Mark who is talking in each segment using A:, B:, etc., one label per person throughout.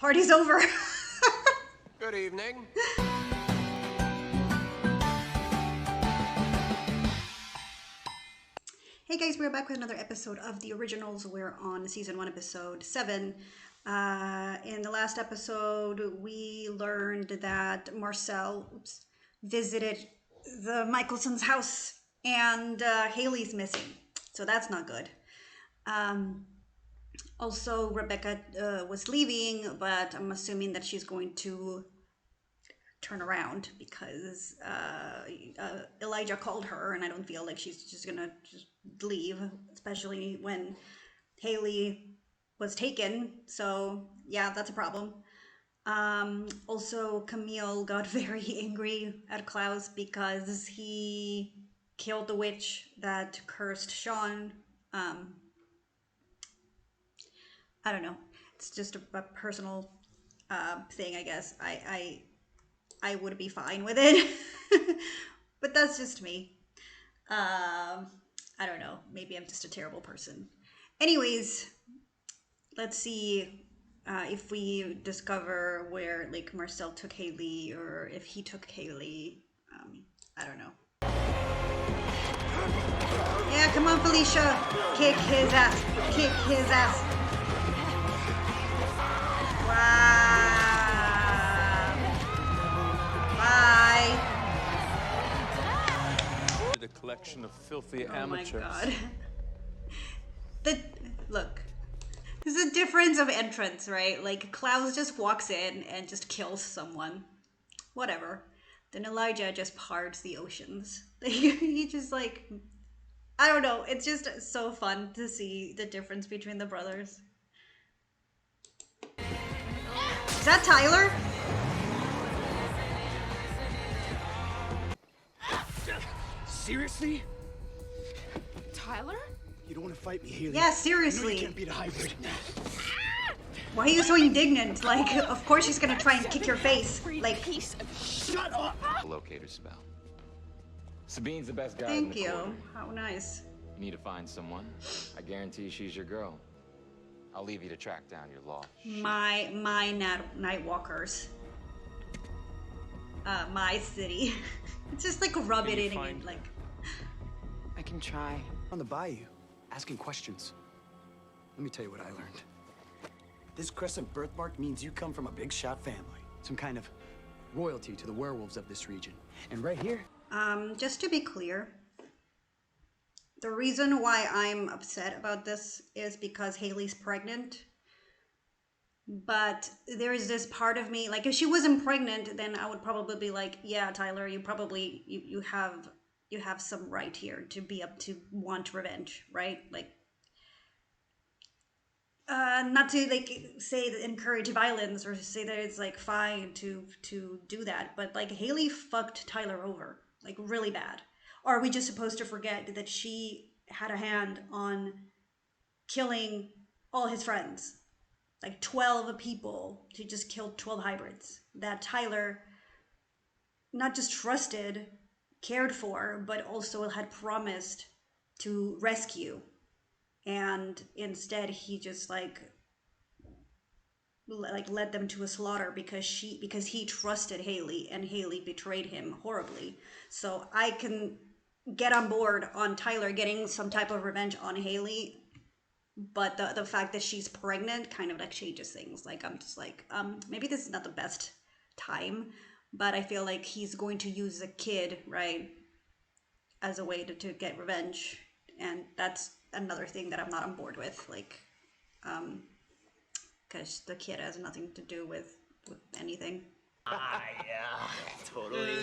A: Party's over.
B: Good evening.
A: Hey guys, we're back with another episode of The Originals. We're on season 1, episode 7. In the last episode, we learned that Marcel visited the Michelson's house and Haley's missing. So that's not good. Also, Rebecca was leaving, but I'm assuming that she's going to turn around because Elijah called her, and I don't feel like she's just gonna just leave, especially when Haley was taken. So yeah, that's a problem. Also, Camille got very angry at Klaus because he killed the witch that cursed Sean. I don't know. It's just a personal thing, I guess. I would be fine with it, but that's just me. I don't know. Maybe I'm just a terrible person. Anyways, let's see if we discover where like Marcel took Haley or if he took Haley. I don't know. Yeah, come on, Felicia. Kick his ass. Kick his ass. Wow. Bye.
C: The collection of filthy
A: Oh
C: amateurs.
A: my god. Look. There's a difference of entrance, right? Like, Klaus just walks in and just kills someone. Whatever. Then Elijah just parts the oceans. He just like... I don't know. It's just so fun to see the difference between the brothers. Is that Tyler?
B: Seriously?
D: Tyler?
B: You don't want to fight me, Haley?
A: Yeah, seriously.
B: You can't beat a hybrid.
A: Why are you so indignant? Like, of course she's gonna try and kick your face. Like,
D: Piece of
B: Shut up!
E: Locator spell. Sabine's the best guy in
A: thank
E: the
A: you.
E: corner.
A: How nice.
E: You need to find someone. I guarantee she's your girl. I'll leave you to track down your lost sheep.
A: My night walkers. My city. It's just like rub it in and like.
D: I can try.
B: On the bayou, asking questions. Let me tell you what I learned. This crescent birthmark means you come from a big shot family. Some kind of royalty to the werewolves of this region. And right here...
A: Just to be clear, the reason why I'm upset about this is because Haley's pregnant. But there is this part of me, like if she wasn't pregnant, then I would probably be like, yeah, Tyler, you probably, you have some right here to be up to want revenge, right? Like, not to like say that encourage violence or say that it's like fine to do that, but like Haley fucked Tyler over like really bad. Or are we just supposed to forget that she had a hand on killing all his friends? Like 12 people. She just killed 12 hybrids that Tyler not just trusted, cared for, but also had promised to rescue. And instead he just like led them to a slaughter because he trusted Haley and Haley betrayed him horribly. So I can get on board on Tyler getting some type of revenge on Haley, but the fact that she's pregnant kind of like changes things. Like I'm just like maybe this is not the best time, but I feel like he's going to use the kid, right, as a way to get revenge, and that's another thing that I'm not on board with, like because the kid has nothing to do with anything.
F: Yeah, totally.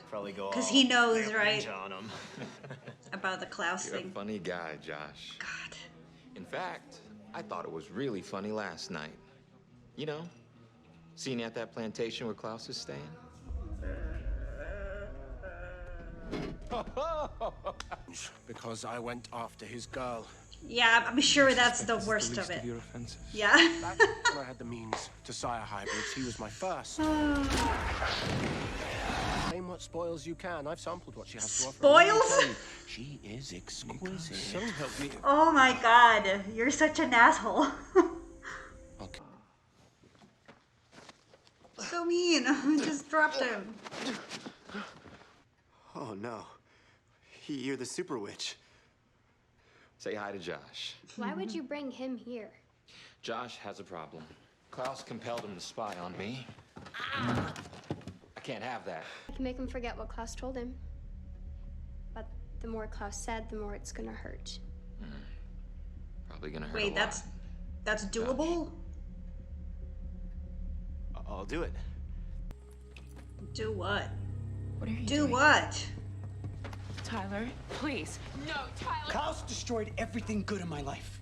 F: Probably go
A: because he knows,
F: revenge
A: right,
F: on him.
A: about the Klaus
E: You're a
A: thing.
E: funny guy, Josh.
A: God.
E: In fact, I thought it was really funny last night. You know, seeing you at that plantation where Klaus is staying.
B: Because I went after his girl.
A: Yeah, I'm sure that's the worst of it. Yeah.
B: Back when I had the means to sire hybrids, he was my first. Claim what spoils you can. I've sampled what she has to offer.
A: Spoils?
B: She is exquisite.
A: Oh my god, you're such an asshole.
B: Okay.
A: so mean. Just dropped him.
B: Oh no. You're the super witch.
E: Say hi to Josh.
G: Why would you bring him here?
E: Josh has a problem. Klaus compelled him to spy on me. I can't have that.
G: I can make him forget what Klaus told him. But the more Klaus said, the more it's gonna hurt.
E: Probably gonna hurt a
A: Wait,
E: lot.
A: that's doable?
F: I'll do it.
A: Do what?
D: What are you
A: Do
D: doing?
A: what?
D: Tyler, please. No, Tyler.
B: Klaus destroyed everything good in my life.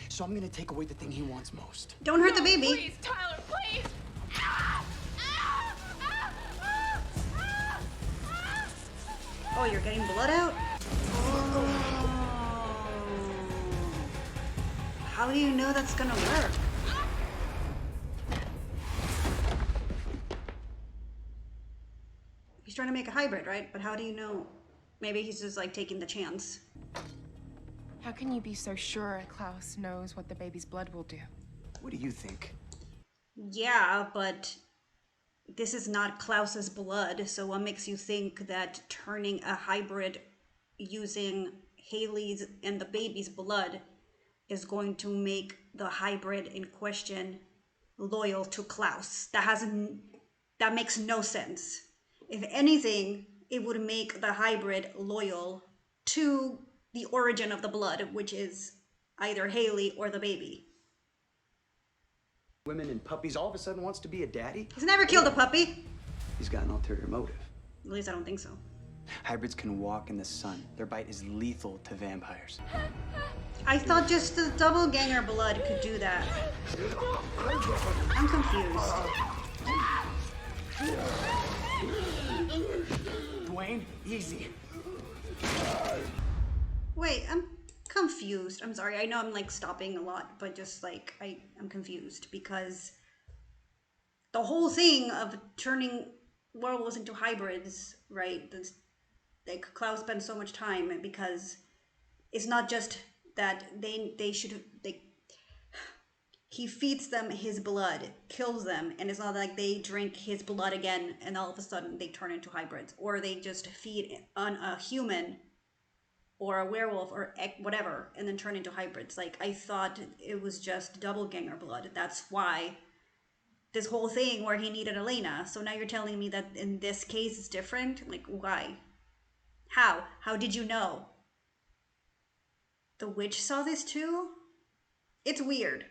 B: So I'm gonna take away the thing he wants most.
A: Don't hurt the
D: No,
A: baby.
D: Please, Tyler, please.
A: Oh, you're getting blood out? Oh. How do you know that's gonna work? He's trying to make a hybrid, right? But how do you know? Maybe he's just like taking the chance.
D: How can you be so sure Klaus knows what the baby's blood will do?
B: What do you think?
A: Yeah, but this is not Klaus's blood, so what makes you think that turning a hybrid using Haley's and the baby's blood is going to make the hybrid in question loyal to Klaus? That makes no sense. If anything, it would make the hybrid loyal to the origin of the blood, which is either Haley or the baby.
B: Women and puppies all of a sudden wants to be a daddy?
A: He's never killed a puppy.
B: He's got an ulterior motive.
A: At least I don't think so.
B: Hybrids can walk in the sun. Their bite is lethal to vampires.
A: I thought just the doppelganger blood could do that. I'm confused.
B: Dwayne, easy.
A: Wait, I'm confused. I'm sorry. I know I'm like stopping a lot, but just like I'm confused because the whole thing of turning werewolves into hybrids, right? Like Klaus spends so much time because it's not just that he feeds them his blood, kills them, and it's not like they drink his blood again and all of a sudden they turn into hybrids, or they just feed on a human or a werewolf or whatever and then turn into hybrids. Like, I thought it was just doppelganger blood. That's why this whole thing where he needed Elena. So now you're telling me that in this case it's different? Like, why? How did you know? The witch saw this too? It's weird.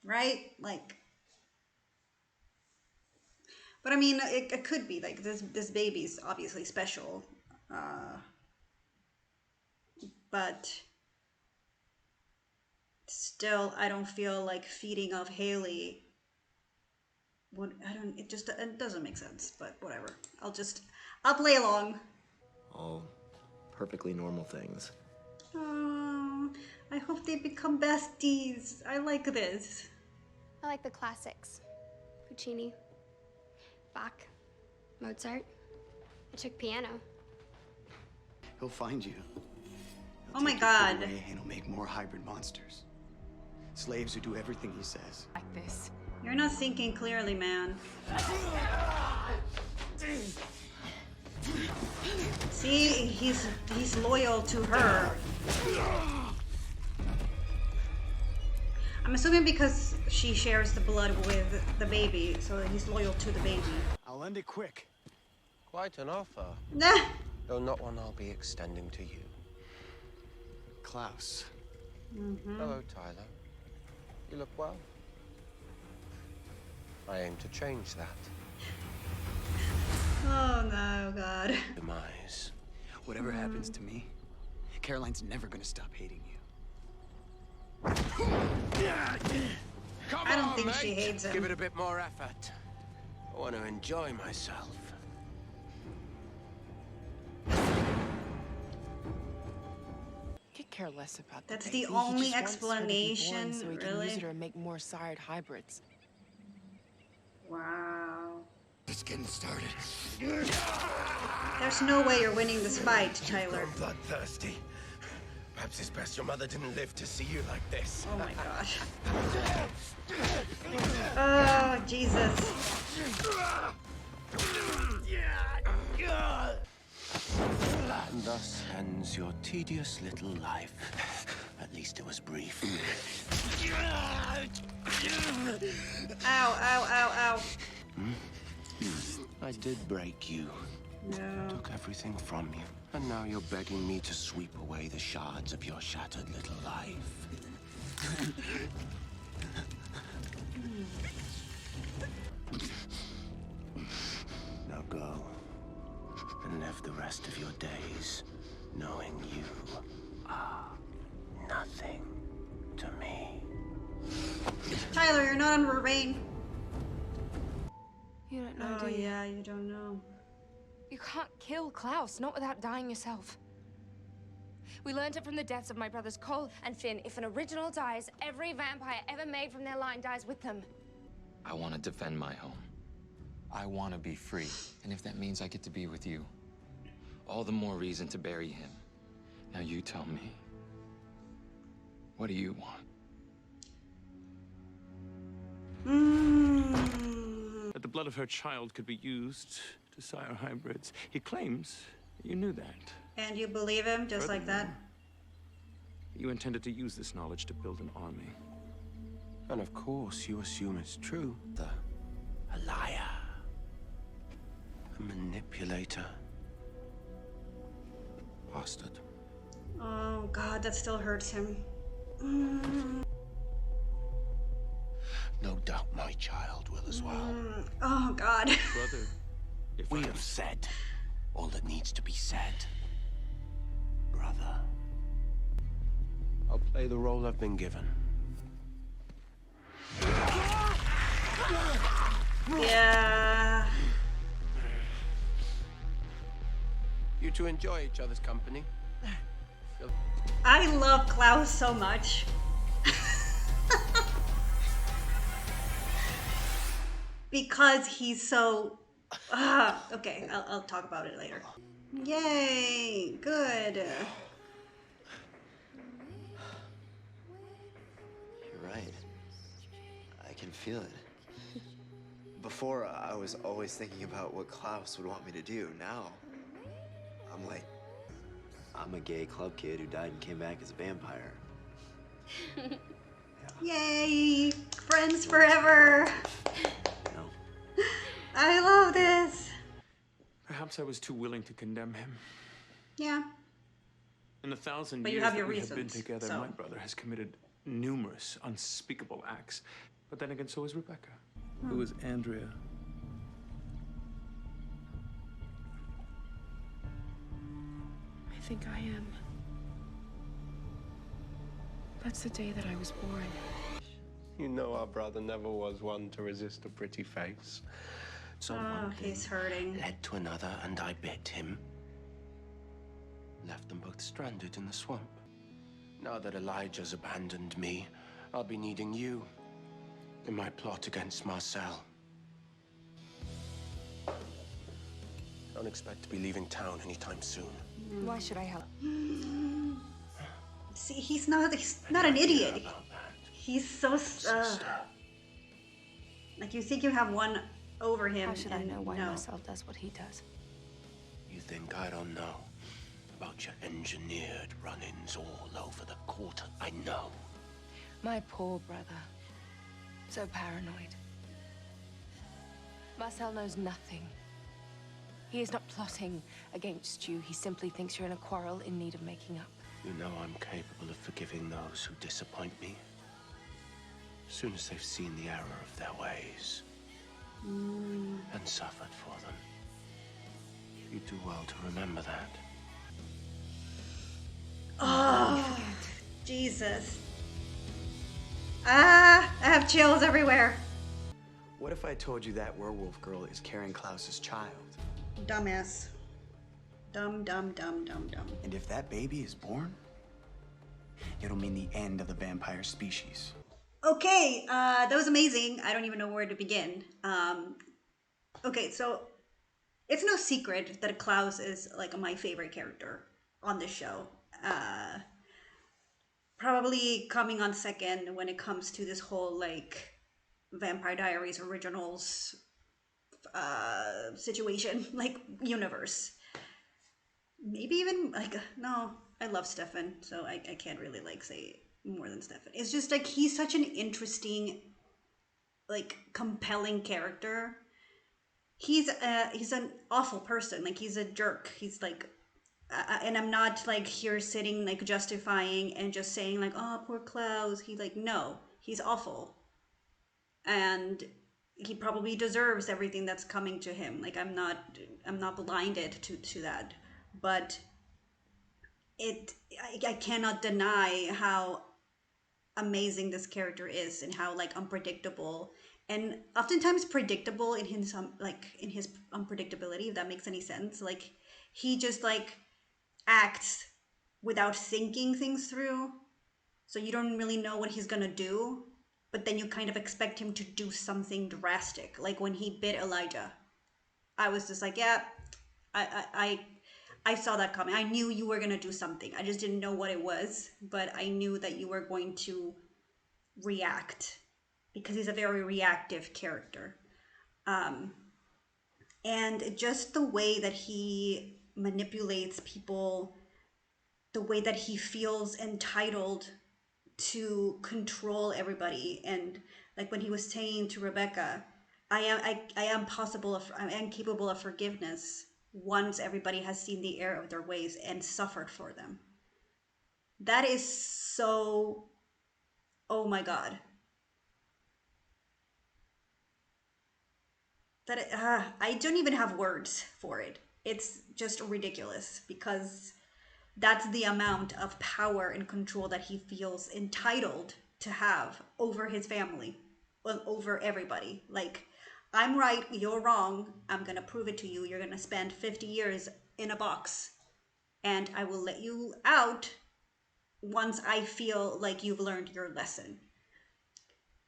A: Right? Like, but I mean, it could be like this baby's obviously special, but still, I don't feel like feeding off Haley. It doesn't make sense. But whatever. I'll play along.
F: All perfectly normal things.
A: Oh, I hope they become besties. I like this.
G: I like the classics. Puccini, Bach, Mozart. I took piano.
B: He'll find you.
A: Oh my
B: Take your kid
A: God.
B: away and he'll make more hybrid monsters. Slaves who do everything he says.
D: Like this.
A: You're not thinking clearly, man. See, he's loyal to her. I'm assuming because she shares the blood with the baby, so he's loyal to the baby.
B: I'll end it quick.
H: Quite an offer,
A: Nah.
H: though not one I'll be extending to you.
B: Klaus.
H: Hello, Tyler. You look well. I aim to change that.
A: Oh no, God.
H: Demise.
B: Whatever happens to me, Caroline's never gonna stop hating you.
H: Come
A: I don't
H: on,
A: think she
H: mate.
A: hates him.
H: Give it a bit more effort. I want to enjoy myself.
D: Could care less about
A: That's
D: the
A: the
D: baby. He
A: only
D: just wants her to be born
A: explanation,
D: so he can
A: really?
D: use her to make more sired hybrids.
A: Wow.
B: It's getting started.
A: There's no way you're winning this fight, Tyler.
H: Bloodthirsty. Perhaps it's best your mother didn't live to see you like this.
A: Oh my gosh. Oh, Jesus.
H: And thus ends your tedious little life. At least it was brief.
A: Ow, ow, ow, ow.
H: I did break you.
A: No.
H: Took everything from you. And now you're begging me to sweep away the shards of your shattered little life. Now go and live the rest of your days knowing you are nothing to me.
A: Tyler, you're not on Remain.
D: You don't know,
A: Oh
D: do you?
A: yeah, you don't know.
D: You can't kill Klaus, not without dying yourself. We learned it from the deaths of my brothers Cole and Finn. If an original dies, every vampire ever made from their line dies with them.
E: I want to defend my home. I want to be free. And if that means I get to be with you, all the more reason to bury him. Now you tell me, what do you want?
C: That the blood of her child could be used to sire hybrids. He claims you knew that.
A: And you believe him just like that?
C: You intended to use this knowledge to build an army.
H: And of course, you assume it's true. A liar. A manipulator. Bastard.
A: Oh God, that still hurts him.
H: No doubt my child will as well.
A: Oh God.
C: Brother, if
H: We have said all that needs to be said. Brother. I'll play the role I've been given.
A: Yeah.
H: You two enjoy each other's company.
A: I love Klaus so much. Because he's so... okay, I'll talk about it later. Yay, good.
F: You're right. I can feel it. Before, I was always thinking about what Klaus would want me to do. Now, I'm like, I'm a gay club kid who died and came back as a vampire.
A: Yay, friends forever.
F: No.
A: I love this.
C: perhaps I was too willing to condemn him.
A: Yeah.
C: In the 1,000
A: But you
C: years
A: have
C: that
A: your
C: we have been
A: reasons,
C: together,
A: so.
C: my brother has committed numerous unspeakable acts. But then again, so is Rebecca. Who is Andrea?
D: I think I am. That's the day that I was born.
H: You know our brother never was one to resist a pretty face. So
A: Oh,
H: one
A: he's
H: thing
A: hurting.
H: led to another, and I bit him. Left them both stranded in the swamp. Now that Elijah's abandoned me, I'll be needing you in my plot against Marcel. Don't expect to be leaving town anytime soon.
D: Why should I help?
A: See, he's not an idiot. He's so like you think you have one over him.
D: How should I
A: and
D: know why
A: no.
D: Marcel does what he does?
H: You think I don't know about your engineered run-ins all over the quarter? I know.
D: My poor brother. So paranoid. Marcel knows nothing. He is not plotting against you. He simply thinks you're in a quarrel in need of making up.
H: You know I'm capable of forgiving those who disappoint me. As soon as they've seen the error of their ways and suffered for them. You do well to remember that.
A: Oh, Jesus. Ah, I have chills everywhere.
B: What if I told you that werewolf girl is carrying Klaus's child?
A: Dumbass. Dumb, dumb, dumb, dumb, dumb.
B: And if that baby is born, it'll mean the end of the vampire species.
A: Okay, that was amazing. I don't even know where to begin. Okay, so it's no secret that Klaus is like my favorite character on this show. probably coming on second when it comes to this whole like Vampire Diaries originals situation, like universe. Maybe even like no, I love Stefan, so I can't really like say more than Stefan. It's just like he's such an interesting, like compelling character. He's an awful person. Like he's a jerk. He's like and I'm not like here sitting like justifying and just saying like, oh, poor Klaus. He like, no, he's awful, and he probably deserves everything that's coming to him. Like I'm not blinded to that, but I cannot deny how amazing this character is and how like unpredictable and oftentimes predictable in his like in his unpredictability, if that makes any sense. Like he just like acts without thinking things through, so you don't really know what he's gonna do, but then you kind of expect him to do something drastic. Like when he bit Elijah, I was just like, yeah, I saw that coming. I knew you were gonna do something. I just didn't know what it was, but I knew that you were going to react because he's a very reactive character. And just the way that he manipulates people, the way that he feels entitled to control everybody, and like when he was saying to Rebecca, I am I am capable of forgiveness once everybody has seen the error of their ways and suffered for them. That is so, oh my god. I don't even have words for it. It's just ridiculous because that's the amount of power and control that he feels entitled to have over his family, well, over everybody. Like, I'm right, you're wrong, I'm gonna prove it to you. You're gonna spend 50 years in a box, and I will let you out once I feel like you've learned your lesson.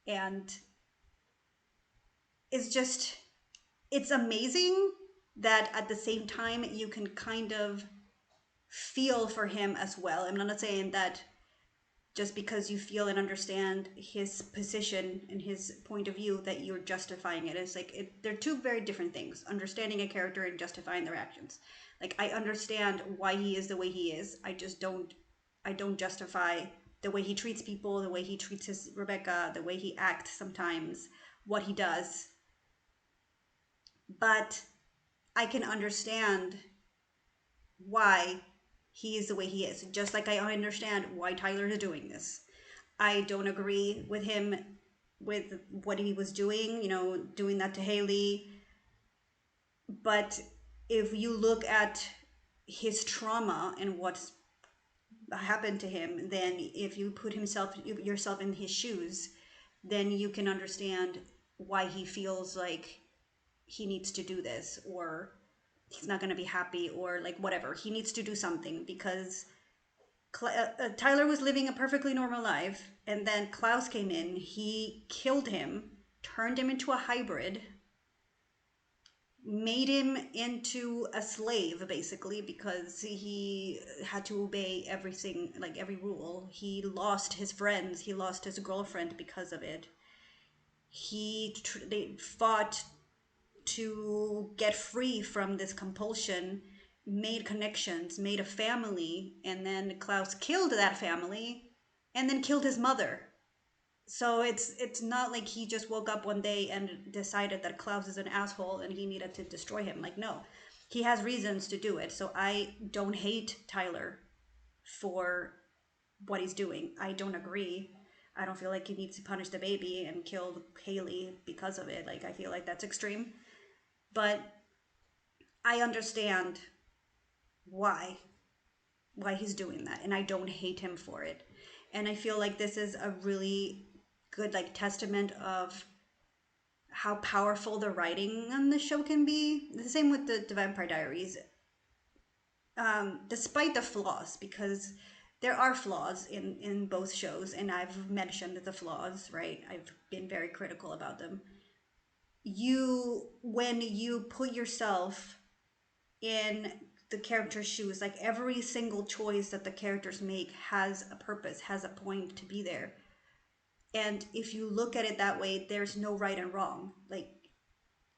A: And it's just, it's amazing that at the same time you can kind of feel for him as well. I'm not saying that just because you feel and understand his position and his point of view that you're justifying it. It's like they're two very different things, understanding a character and justifying their actions. Like I understand why he is the way he is. I don't justify the way he treats people, the way he treats his Rebecca, the way he acts sometimes, what he does. But I can understand why he is the way he is, just like I understand why Tyler is doing this. I don't agree with him with what he was doing, you know, doing that to Haley. But if you look at his trauma and what's happened to him, then if you put yourself in his shoes, then you can understand why he feels like he needs to do this, or he's not going to be happy, or like whatever. He needs to do something because Tyler was living a perfectly normal life, and then Klaus came in. He killed him, turned him into a hybrid, made him into a slave basically because he had to obey everything, like every rule. He lost his friends, he lost his girlfriend because of it. They fought to get free from this compulsion, made connections, made a family, and then Klaus killed that family and then killed his mother. So it's not like he just woke up one day and decided that Klaus is an asshole and he needed to destroy him. Like, no, he has reasons to do it. So I don't hate Tyler for what he's doing. I don't agree. I don't feel like he needs to punish the baby and kill Haley because of it. Like, I feel like that's extreme. But I understand why he's doing that, and I don't hate him for it. And I feel like this is a really good like testament of how powerful the writing on the show can be. The same with the Vampire Diaries. Despite the flaws, because there are flaws in both shows, and I've mentioned the flaws, right? I've been very critical about them. When you put yourself in the character's shoes. Like every single choice that the characters make has a purpose, has a point to be there. And if you look at it that way, there's no right and wrong. Like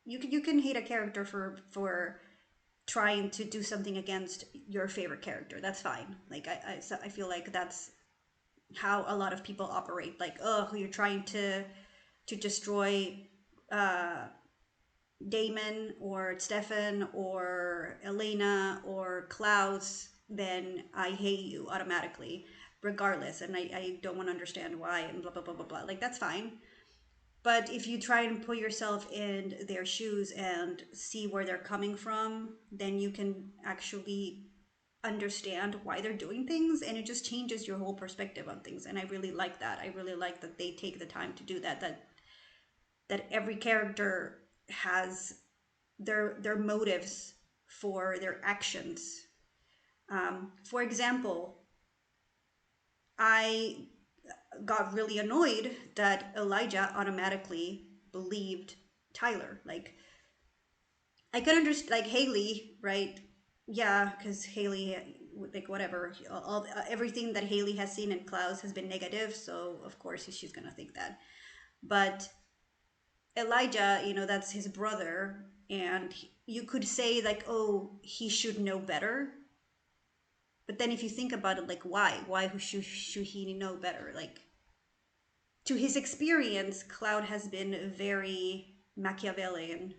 A: you can hate a character for trying to do something against your favorite character. That's fine. Like I feel like that's how a lot of people operate. Like, oh, you're trying to destroy Damon or Stefan or Elena or Klaus, then I hate you automatically, regardless. And I don't want to understand why and blah, blah, blah, blah, blah. Like, that's fine. But if you try and put yourself in their shoes and see where they're coming from, then you can actually understand why they're doing things, and it just changes your whole perspective on things. And I really like that. I really like that they take the time to do that, that every character has their motives for their actions. For example, I got really annoyed that Elijah automatically believed Tyler. Like, I could understand, like, Haley, right? Yeah, because Haley, like, whatever, everything that Haley has seen in Klaus has been negative, so of course she's gonna think that. But Elijah, you know, that's his brother, and you could say, like, oh, he should know better. But then if you think about it, like, why should he know better? Like, to his experience, Cloud has been very Machiavellian,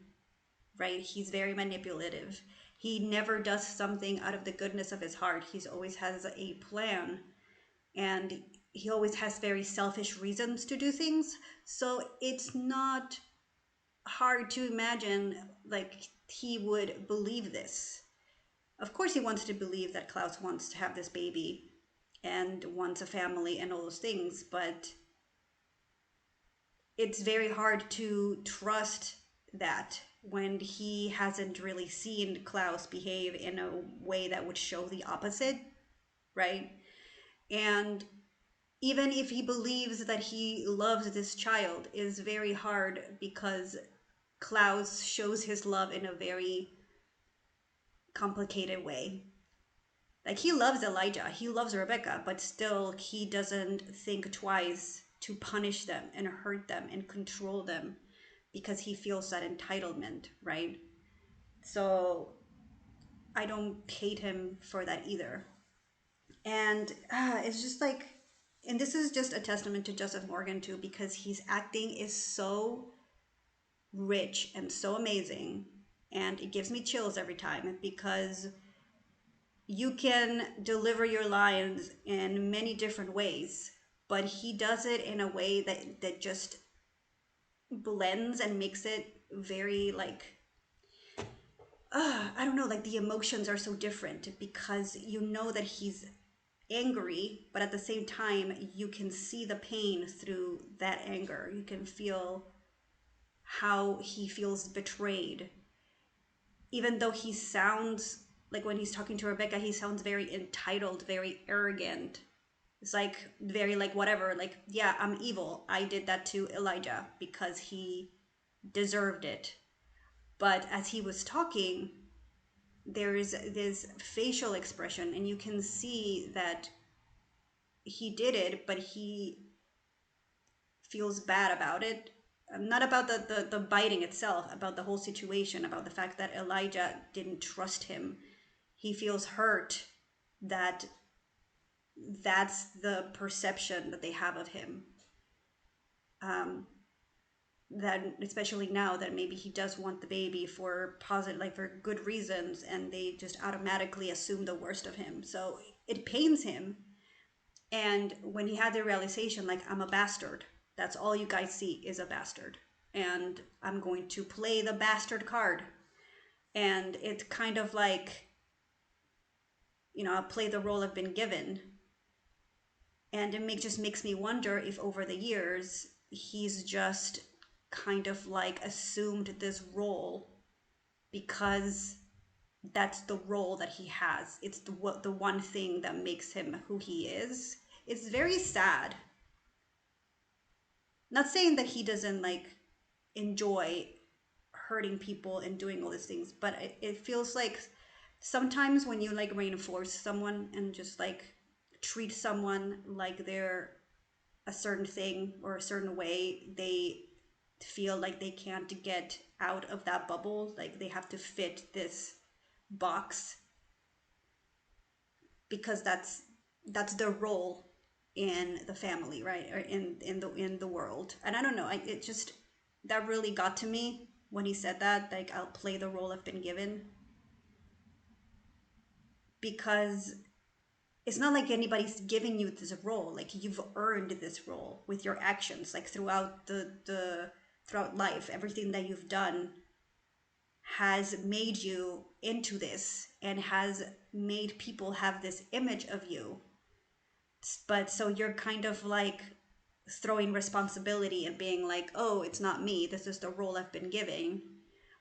A: right? He's very manipulative. He never does something out of the goodness of his heart. He's always has a plan, and he always has very selfish reasons to do things. So it's not hard to imagine, like, he would believe this. Of course he wants to believe that Klaus wants to have this baby and wants a family and all those things, but it's very hard to trust that when he hasn't really seen Klaus behave in a way that would show the opposite, right? And even if he believes that he loves this child, is very hard because Klaus shows his love in a very complicated way. Like, he loves Elijah, he loves Rebecca, but still he doesn't think twice to punish them and hurt them and control them because he feels that entitlement, right? So I don't hate him for that either. And it's just like, and this is just a testament to Joseph Morgan too, because his acting is so rich and so amazing, and it gives me chills every time because you can deliver your lines in many different ways, but he does it in a way that just blends and makes it very, like, I don't know, like the emotions are so different because you know that he's angry, but at the same time you can see the pain through that anger. You can feel how he feels betrayed, even though he sounds like, when he's talking to Rebecca, he sounds very entitled, very arrogant. It's like very like, whatever, like, yeah, I'm evil, I did that to Elijah because he deserved it. But as he was talking, there is this facial expression, and you can see that he did it, but he feels bad about it. Not about the biting itself, about the whole situation, about the fact that Elijah didn't trust him. He feels hurt that that's the perception that they have of him. That especially now that maybe he does want the baby for positive, like, for good reasons, and they just automatically assume the worst of him. So it pains him. And when he had the realization, like, I'm a bastard, that's all you guys see is a bastard, and I'm going to play the bastard card. And it's kind of like, you know, I'll play the role I've been given. And it just makes me wonder if over the years he's just kind of like assumed this role because that's the role that he has. It's the one thing that makes him who he is. It's very sad. Not saying that he doesn't, like, enjoy hurting people and doing all these things, but it feels like sometimes when you like reinforce someone and just like treat someone like they're a certain thing or a certain way, they feel like they can't get out of that bubble, like they have to fit this box because that's their role in the family, right? Or in the world. And I don't know, it just, that really got to me when he said that, like, I'll play the role I've been given. Because it's not like anybody's giving you this role, like you've earned this role with your actions, like throughout throughout life. Everything that you've done has made you into this and has made people have this image of you. But so you're kind of like throwing responsibility and being like, oh, it's not me, this is the role I've been giving.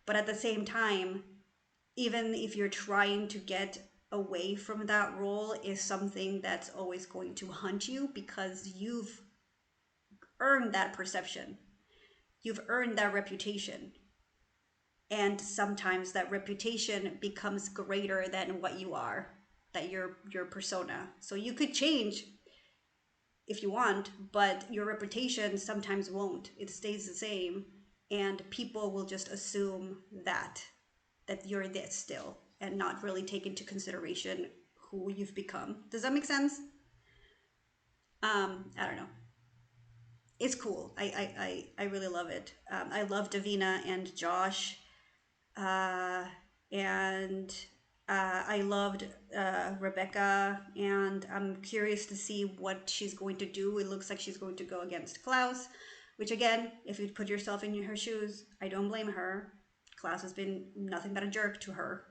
A: But at the same time, even if you're trying to get away from that role, is something that's always going to haunt you because you've earned that perception. You've earned that reputation. And sometimes that reputation becomes greater than what you are, that your persona. So you could change if you want, but your reputation sometimes won't. It stays the same, and people will just assume that you're this still and not really take into consideration who you've become. Does that make sense? I don't know. It's cool. I really love it. I love Davina and Josh. And I loved Rebecca, and I'm curious to see what she's going to do. It looks like she's going to go against Klaus, which again, if you put yourself in her shoes, I don't blame her. Klaus has been nothing but a jerk to her.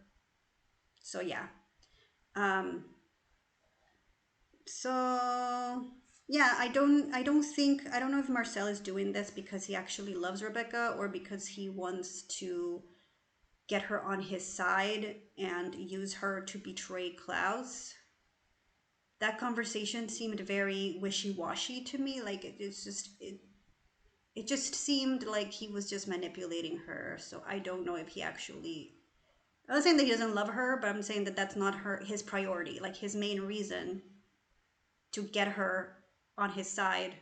A: So yeah. So yeah, I don't know if Marcel is doing this because he actually loves Rebecca or because he wants to get her on his side and use her to betray Klaus. That conversation seemed very wishy-washy to me. Like it just seemed like he was just manipulating her. So I don't know if he actually, I'm not saying that he doesn't love her, but I'm saying that that's not his priority. Like his main reason to get her on his side,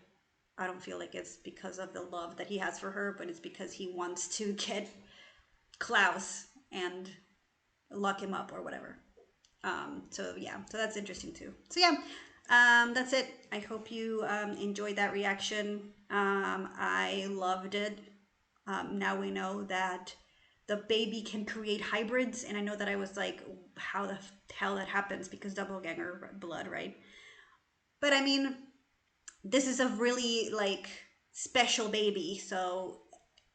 A: I don't feel like it's because of the love that he has for her, but it's because he wants to get Klaus and lock him up or whatever. So yeah, so that's interesting too. So yeah, that's it. I hope you enjoyed that reaction. I loved it. Now we know that the baby can create hybrids, and I know that I was like, how the hell that happens because doppelganger blood, right? But I mean, this is a really like special baby, so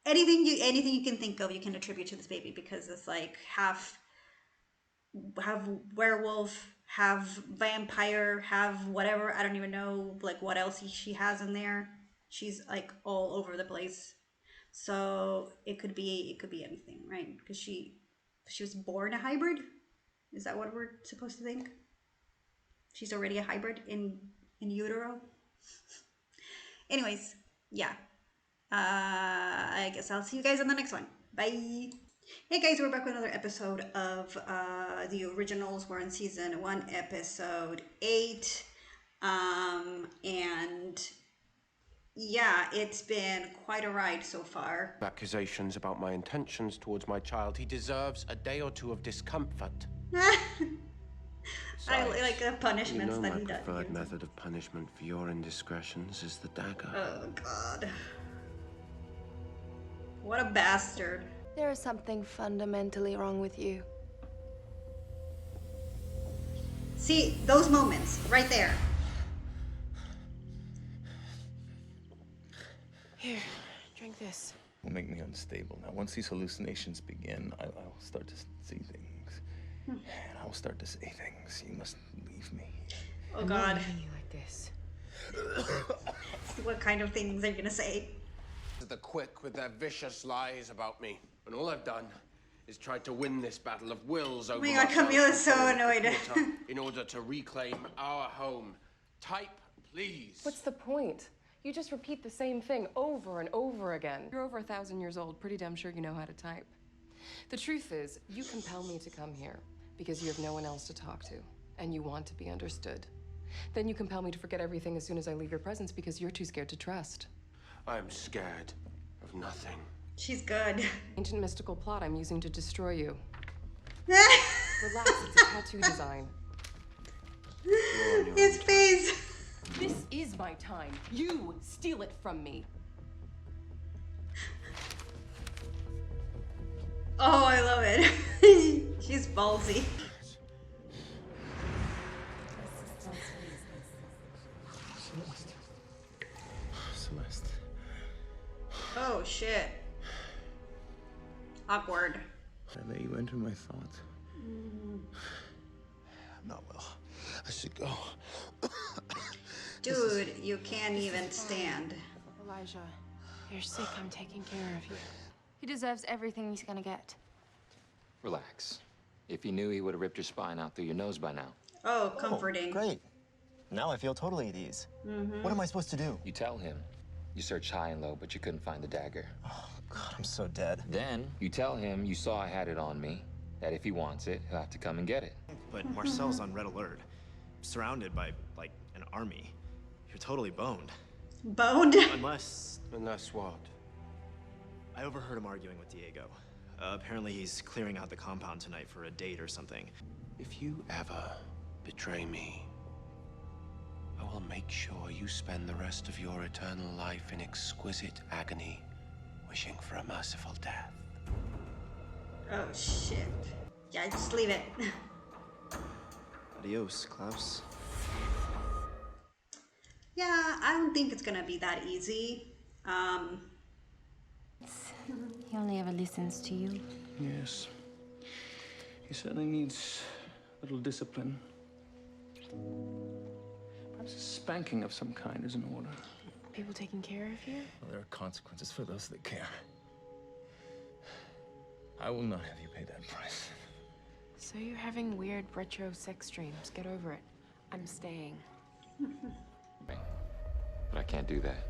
A: anything you can think of, you can attribute to this baby because it's like half werewolf, half vampire, half whatever. I don't even know like what else she has in there. She's like all over the place. So it could be anything, right? Because she was born a hybrid. Is that what we're supposed to think? She's already a hybrid in utero. Anyways, yeah. I guess I'll see you guys on the next one. Bye. Hey guys, we're back with another episode of the originals. We're in season 1, episode 8. And yeah, it's been quite a ride so far.
H: Accusations about my intentions towards my child. He deserves a day or two of discomfort.
A: I like the punishments
H: you know
A: that he does.
H: My preferred method of punishment for your indiscretions is the dagger.
A: Oh God. What a bastard.
D: There is something fundamentally wrong with you.
A: See, those moments, right there.
D: Here, drink this.
C: Will make me unstable. Now, once these hallucinations begin, I'll start to see things. And I'll start to say things. You must leave me.
A: Oh God.
D: I'm not leaving you like this.
A: What kind of things are you gonna say?
H: The quick with their vicious lies about me. And all I've done is tried to win this battle of wills over
A: Oh my God, Camille is so annoyed.
H: in order to reclaim our home. Type, please.
I: What's the point? You just repeat the same thing over and over again. You're over 1,000 years old, pretty damn sure you know how to type. The truth is, you compel me to come here. because you have no one else to talk to, and you want to be understood. Then you compel me to forget everything as soon as I leave your presence because you're too scared to trust.
H: I am scared of nothing.
A: She's good.
I: Ancient mystical plot I'm using to destroy you. Relax, it's a tattoo design.
A: His face.
I: This is my time. You steal it from me.
A: Oh, I love it. She's ballsy.
C: Celeste.
A: Oh, shit. Awkward.
C: I let you enter my thoughts.
H: I'm not well. I should go.
A: Dude, you can't even stand.
J: Elijah, you're sick. I'm taking care of you.
D: He deserves everything he's gonna get.
E: Relax. If he knew, he would have ripped your spine out through your nose by now.
A: Oh, comforting.
F: Great. Now I feel totally at ease. What am I supposed to do?
E: You tell him. You searched high and low, but you couldn't find the dagger.
F: Oh, God, I'm so dead.
E: Then you tell him you saw I had it on me, that if he wants it, he'll have to come and get it.
F: But Marcel's on red alert, surrounded by, like, an army. You're totally boned.
A: Boned?
F: Unless
H: what?
F: I overheard him arguing with Diego. Apparently he's clearing out the compound tonight for a date or something.
H: If you ever betray me, I will make sure you spend the rest of your eternal life in exquisite agony, wishing for a merciful death.
A: Oh, shit. Yeah, just leave it.
F: Adios, Klaus.
A: Yeah, I don't think it's gonna be that easy.
J: He only ever listens to you.
C: Yes. He certainly needs a little discipline. Perhaps a spanking of some kind is in order.
J: People taking care of you?
C: Well, there are consequences for those that care. I will not have you pay that price.
J: So you're having weird retro sex dreams. Get over it. I'm staying.
E: But I can't do that.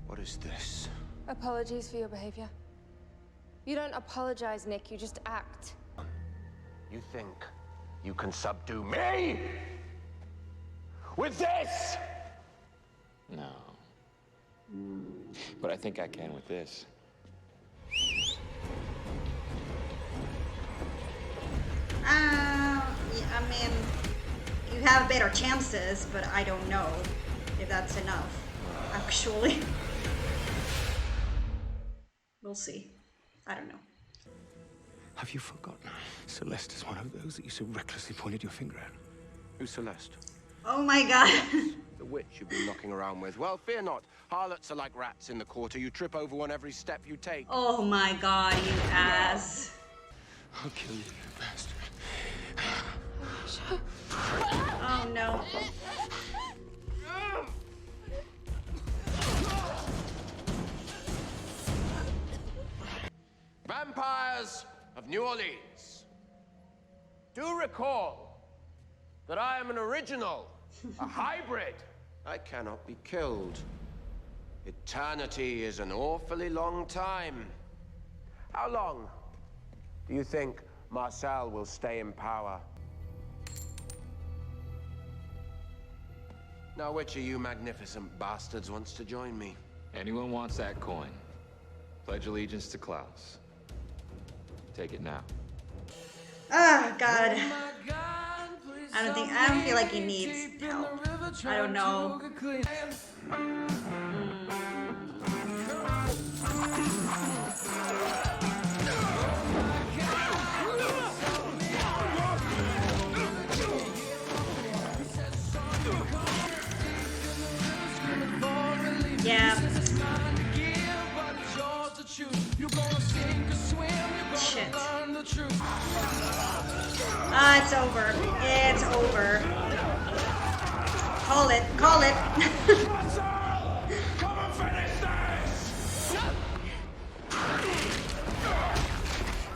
H: What is this?
D: Apologies for your behavior. You don't apologize, Nick. You just act.
H: You think you can subdue me? With this?
E: No. But I think I can with this.
A: I mean, you have better chances, but I don't know if that's enough, actually. We'll see. I don't know.
C: Have you forgotten? Celeste is one of those that you so recklessly pointed your finger at.
H: Who's Celeste?
A: Oh my god.
H: The witch you've been knocking around with. Well, fear not. Harlots are like rats in the quarter. You trip over one every step you take.
A: Oh my god, you ass.
C: I'll kill you, you bastard.
A: Oh no.
H: Vampires of New Orleans, do recall that I am an original, a hybrid. I cannot be killed. Eternity is an awfully long time. How long do you think Marcel will stay in power? Now, which of you magnificent bastards wants to join me?
E: Anyone wants that coin? Pledge allegiance to Klaus. Take it now.
A: Oh god. I don't feel like he needs help. I don't know. Yeah. Shit. Ah, it's over. It's over. Call it. Call it.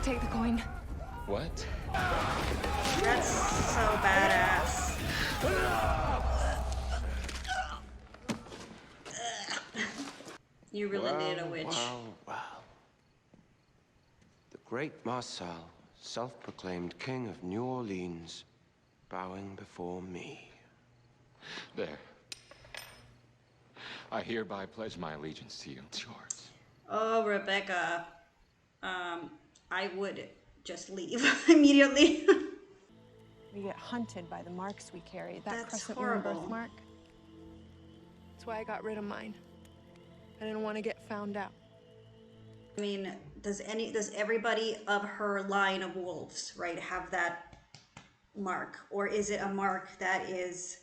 D: Take the coin.
E: What?
A: That's so badass. You really needed a witch.
H: Well. Great Marcel, self-proclaimed king of New Orleans, bowing before me.
E: There. I hereby pledge my allegiance to you. It's yours.
A: Oh, Rebecca. I would just leave immediately.
J: We get hunted by the marks we carry. That
A: That's
J: crescent
A: horrible.
J: moon birthmark. That's why I got rid of mine. I didn't want to get found out.
A: I mean, does everybody of her line of wolves, right, have that mark? Or is it a mark that is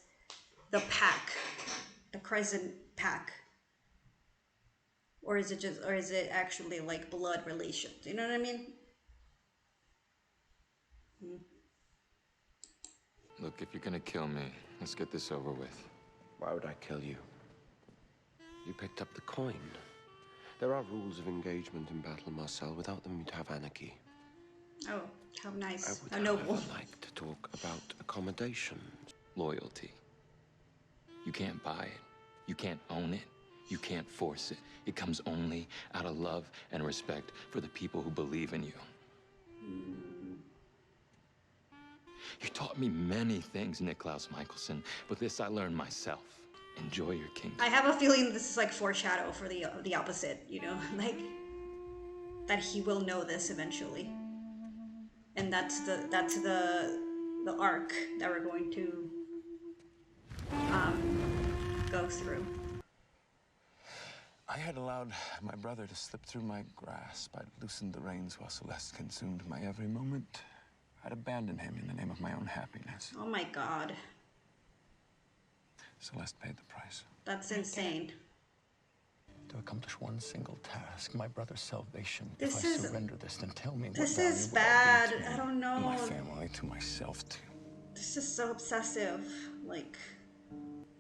A: the pack, the crescent pack? Or is it actually like blood relations? You know what I mean?
E: Look, if you're gonna kill me, let's get this over with.
H: Why would I kill you? You picked up the coin. There are rules of engagement in battle, Marcel. Without them, you'd have anarchy.
A: Oh, how nice.
H: I would,
A: How noble.
H: however, like to talk about accommodations.
E: Loyalty. You can't buy it. You can't own it. You can't force it. It comes only out of love and respect for the people who believe in you. You taught me many things, Klaus Michelson, but this I learned myself. Enjoy your kingdom.
A: I have a feeling this is like foreshadow for the opposite, you know, like that he will know this eventually, and that's the arc that we're going to go through.
C: I had allowed my brother to slip through my grasp. I'd loosened the reins while Celeste consumed my every moment. I'd abandoned him in the name of my own happiness.
A: Oh my god.
C: Celeste paid the price.
A: That's insane.
C: To accomplish one single task, my brother's salvation.
A: This
C: if I
A: is-
C: surrender this, then tell me
A: This
C: what
A: is
C: value
A: bad.
C: will be to
A: I
C: me,
A: don't know.
C: to my family, to myself, too.
A: This is so obsessive. Like,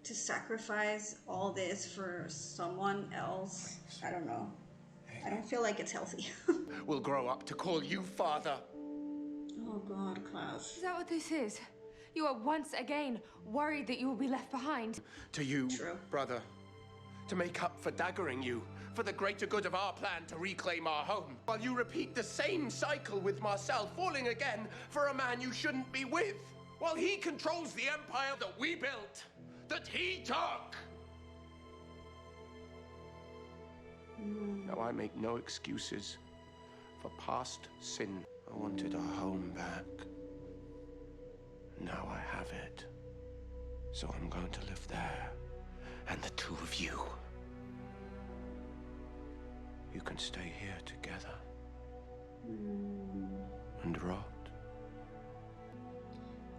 A: to sacrifice all this for someone else. I don't know. I don't feel like it's healthy.
H: We'll grow up to call you father.
A: Oh god, Klaus.
D: Is that what this is? You are once again worried that you will be left behind.
H: To you,
A: True.
H: brother. To make up for daggering you, for the greater good of our plan to reclaim our home. While you repeat the same cycle with Marcel, falling again for a man you shouldn't be with. While he controls the empire that we built, that he took. Now I make no excuses for past sin. I wanted our home back. Now I have it. So I'm going to live there. And the two of you. You can stay here together. And rot.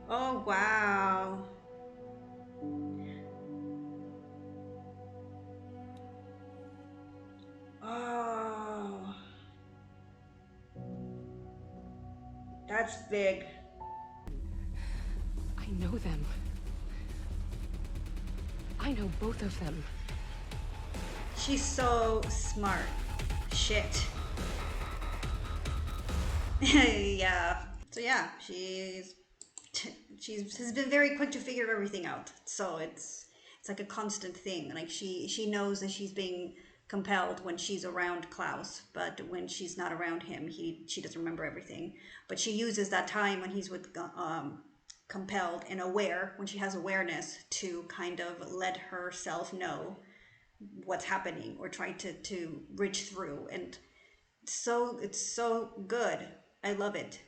A: Oh wow. Oh. That's big.
I: I know them. I know both of them.
A: She's so smart. Shit. Yeah. So yeah, she's has been very quick to figure everything out. So it's like a constant thing. Like she knows that she's being compelled when she's around Klaus, but when she's not around him, she doesn't remember everything. But she uses that time when he's with compelled and aware, when she has awareness, to kind of let herself know what's happening or try to reach through. And it's so good. I love it.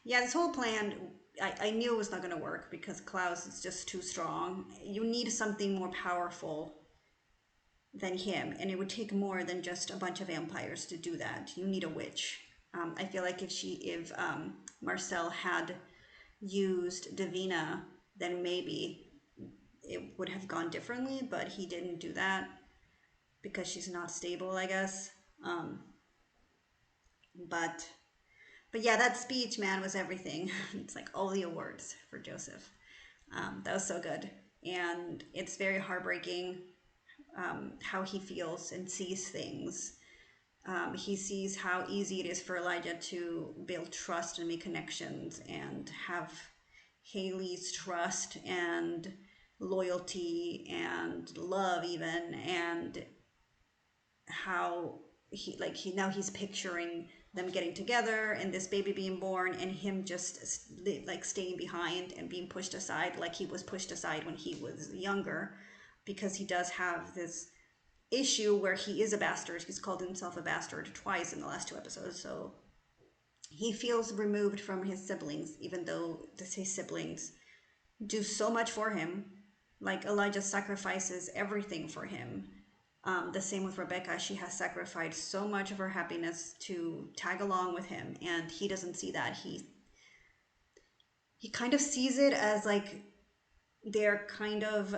A: Yeah, this whole plan, I knew it was not going to work because Klaus is just too strong. You need something more powerful than him, and it would take more than just a bunch of vampires to do that. You need a witch. I feel like if Marcel had used Davina, then maybe it would have gone differently, but he didn't do that because she's not stable, I guess. But yeah, that speech, man, was everything. It's like all the awards for Joseph. That was so good. And it's very heartbreaking how he feels and sees things. He sees how easy it is for Elijah to build trust and make connections and have Haley's trust and loyalty and love even, and how now he's picturing them getting together and this baby being born and him just like staying behind and being pushed aside like he was pushed aside when he was younger, because he does have this issue where he is a bastard. He's called himself a bastard twice in the last 2 episodes, so he feels removed from his siblings, even though his siblings do so much for him. Like Elijah sacrifices everything for him. The same with Rebecca. She has sacrificed so much of her happiness to tag along with him, and he doesn't see that. He kind of sees it as like they're kind of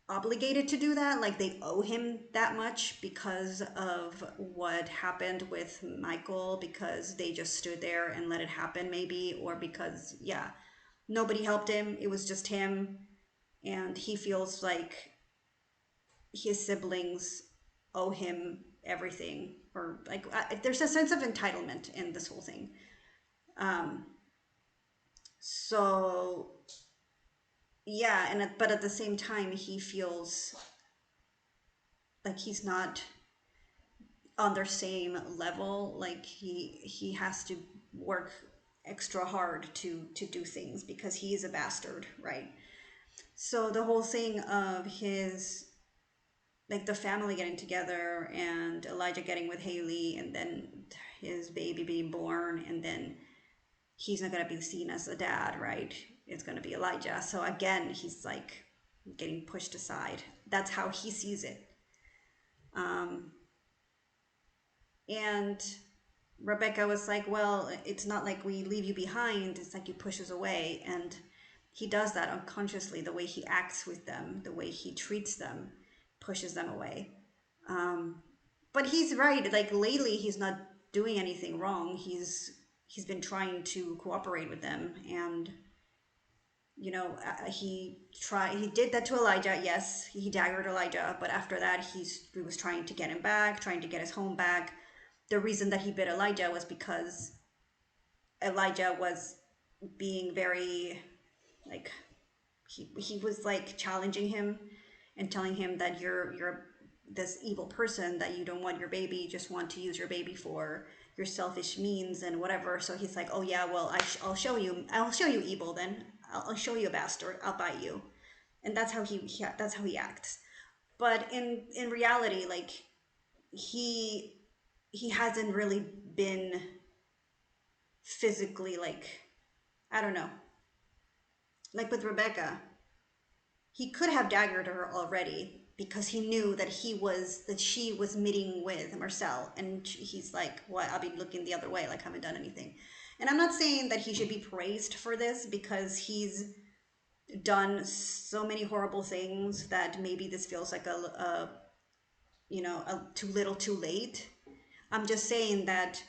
A: obligated to do that, like they owe him that much because of what happened with Michael, because they just stood there and let it happen maybe, or because nobody helped him, it was just him, and he feels like his siblings owe him everything, or like there's a sense of entitlement in this whole thing. So yeah, but at the same time he feels like he's not on their same level. Like he has to work extra hard to do things because he is a bastard, right? So the whole thing of his, like the family getting together and Elijah getting with Haley and then his baby being born, and then he's not going to be seen as a dad, right? It's going to be Elijah. So again, he's like getting pushed aside. That's how he sees it. And Rebecca was like, well, it's not like we leave you behind, it's like you push us away. And he does that unconsciously. The way he acts with them, the way he treats them, pushes them away. But he's right. Like lately, he's not doing anything wrong. He's been trying to cooperate with them, and he did that to Elijah. Yes, he daggered Elijah, but after that, he was trying to get him back, trying to get his home back. The reason that he bit Elijah was because Elijah was being very, like, he was like challenging him and telling him that you're this evil person, that you don't want your baby, you just want to use your baby for your selfish means and whatever. So he's like, oh yeah, well, I'll show you evil then. I'll show you a bastard. I'll bite you. And that's how he acts. But in reality, like he hasn't really been physically, like, I don't know. Like with Rebecca, he could have daggered her already because he knew that she was meeting with Marcel, and he's like, well, I'll be looking the other way, like I haven't done anything. And I'm not saying that he should be praised for this, because he's done so many horrible things that maybe this feels like a too little too late. I'm just saying that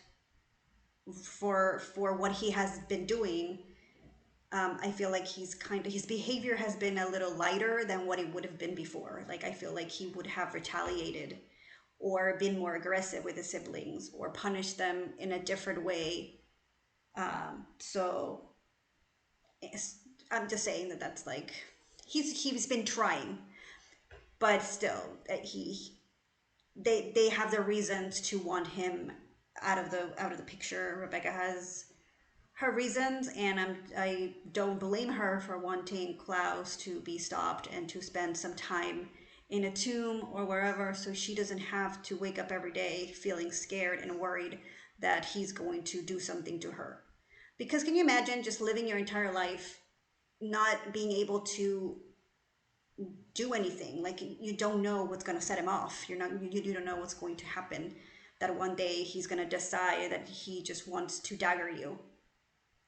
A: for what he has been doing, I feel like his behavior has been a little lighter than what it would have been before. Like I feel like he would have retaliated or been more aggressive with his siblings or punished them in a different way. So I'm just saying that's like he's been trying, but still they have their reasons to want him out of the picture. Rebecca has her reasons, and I don't blame her for wanting Klaus to be stopped and to spend some time in a tomb or wherever, so she doesn't have to wake up every day feeling scared and worried that he's going to do something to her. Because can you imagine just living your entire life not being able to do anything? Like you don't know what's going to set him off. You don't know what's going to happen, that one day he's going to decide that he just wants to dagger you.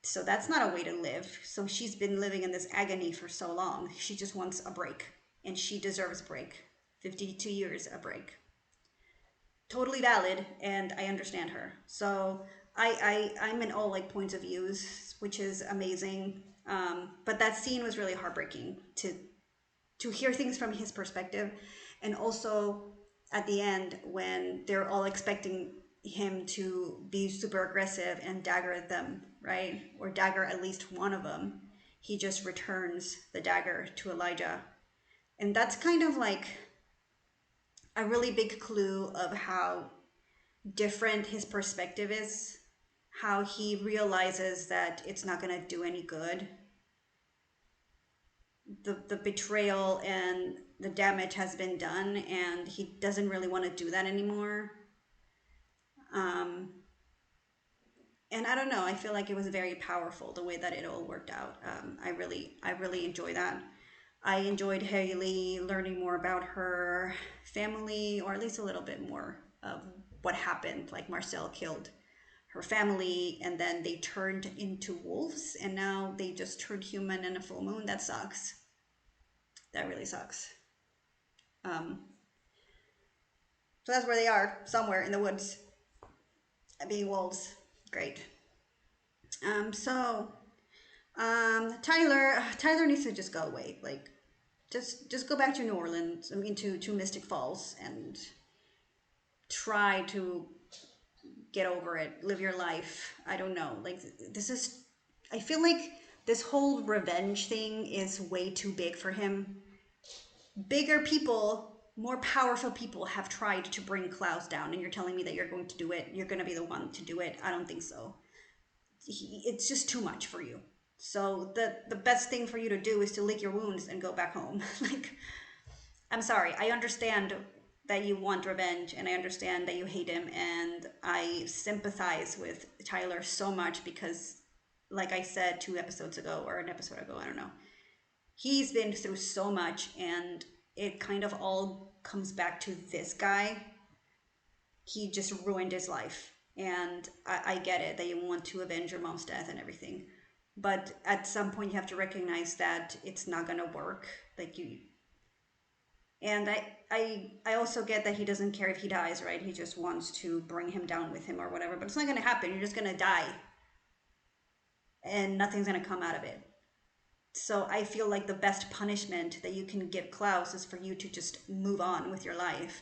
A: So that's not a way to live. So she's been living in this agony for so long. She just wants a break, and she deserves a break. 52 years, a break. Totally valid, and I understand her. So I'm in all like points of views, which is amazing. But that scene was really heartbreaking to hear things from his perspective, and also at the end when they're all expecting him to be super aggressive and dagger at them, right? Or dagger at least one of them. He just returns the dagger to Elijah. And that's kind of like, a really big clue of how different his perspective is, how he realizes that it's not going to do any good. The betrayal and the damage has been done, and he doesn't really want to do that anymore. And I don't know, I feel like it was very powerful the way that it all worked out. I really enjoy that. I enjoyed Haley learning more about her family, or at least a little bit more of what happened. Like Marcel killed her family, and then they turned into wolves, and now they just turned human in a full moon. That sucks. That really sucks. So that's where they are, somewhere in the woods, being wolves. Great. Tyler needs to just go away. Like, just go back to New Orleans. I mean, to Mystic Falls, and try to get over it. Live your life. I don't know. Like, this is. I feel like this whole revenge thing is way too big for him. Bigger people, more powerful people have tried to bring Klaus down, and you're telling me that you're going to do it? You're going to be the one to do it? I don't think so. It's just too much for you. So the best thing for you to do is to lick your wounds and go back home. Like, I'm sorry. I understand that you want revenge, and I understand that you hate him, and I sympathize with Tyler so much because, like I said 2 episodes ago, or an episode ago, I don't know, he's been through so much, and it kind of all comes back to this guy. He just ruined his life, and I get it that you want to avenge your mom's death and everything, but at some point you have to recognize that it's not gonna work. Like, you, and I also get that he doesn't care if he dies, right? He just wants to bring him down with him or whatever, but it's not gonna happen. You're just gonna die, and nothing's gonna come out of it. So I feel like the best punishment that you can give Klaus is for you to just move on with your life.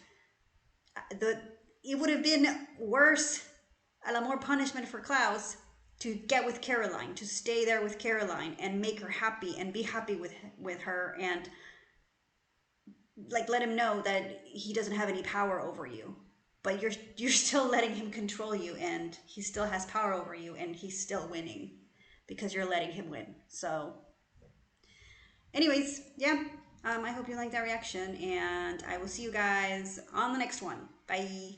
A: It would have been worse, a lot more punishment for Klaus to get with Caroline, to stay there with Caroline and make her happy and be happy with her, and like let him know that he doesn't have any power over you, but you're still letting him control you, and he still has power over you, and he's still winning because you're letting him win. So anyways, yeah, I hope you liked that reaction, and I will see you guys on the next one. Bye.